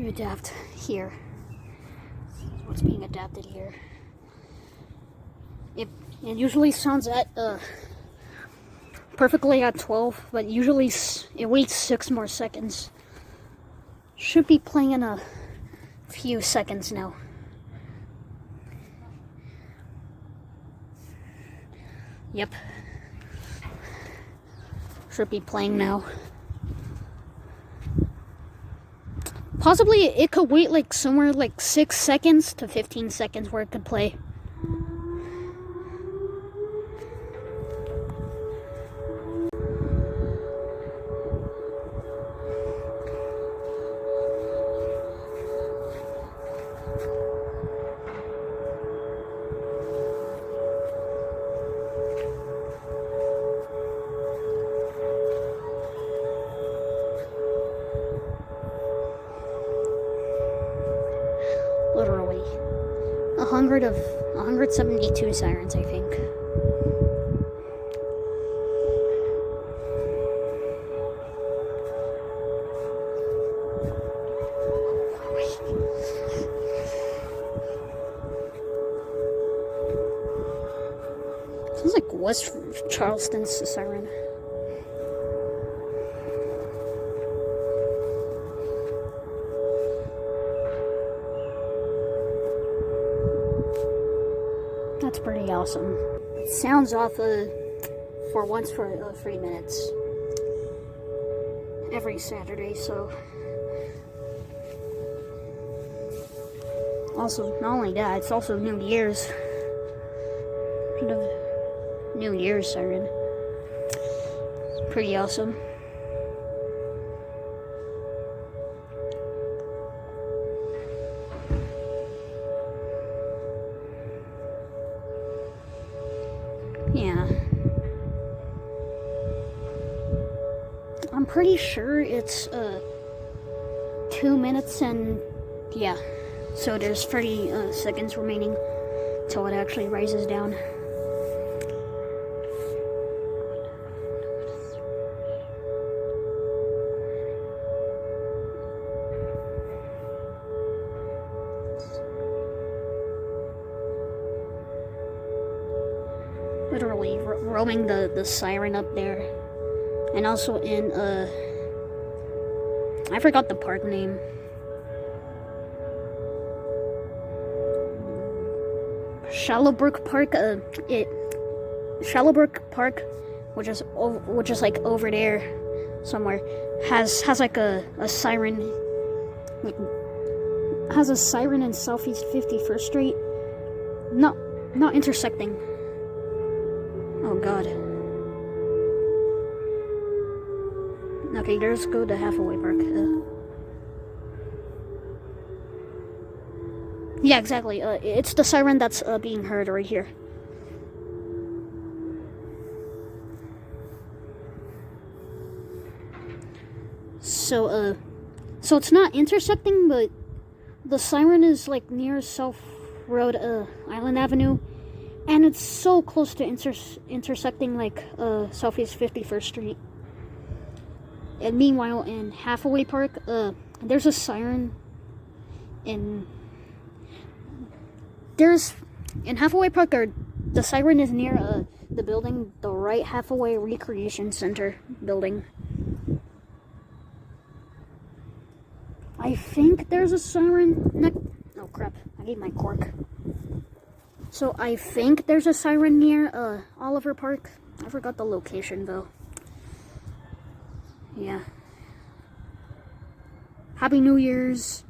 you adapt here. What's being adapted here? It usually sounds at perfectly at 12, but usually it waits 6 more seconds. Should be playing in a few seconds now. Yep. Should be playing now. Possibly it could wait like somewhere like 6 seconds to 15 seconds where it could play. Literally 172 sirens, I think. Sounds like West Charleston's siren. That's pretty awesome. It sounds off for once for 3 minutes every Saturday, so. Also, not only that, it's also New Year's. New Year's siren. It's pretty awesome. Yeah. I'm pretty sure it's 2 minutes and yeah. So there's 30 seconds remaining till it actually rises down. Literally roaming the siren up there. And also in, I forgot the park name. Shallowbrook Park, Shallowbrook Park, which is like over there somewhere, has like a siren, like, has a siren in Southeast 51st Street. Not intersecting. Oh god. Okay, let's go to Halfway Park. Yeah, exactly. It's the siren that's being heard right here. So it's not intersecting, but the siren is like near South Road, Island Avenue, and it's so close to intersecting like Southeast 51st Street. And meanwhile, in Hathaway Park, there's a siren in Hathaway Park, the siren is near the building, the Right Hathaway Recreation Center building. I think there's a siren oh crap, I need my cork. So I think there's a siren near Oliver Park. I forgot the location though. Yeah. Happy New Year's.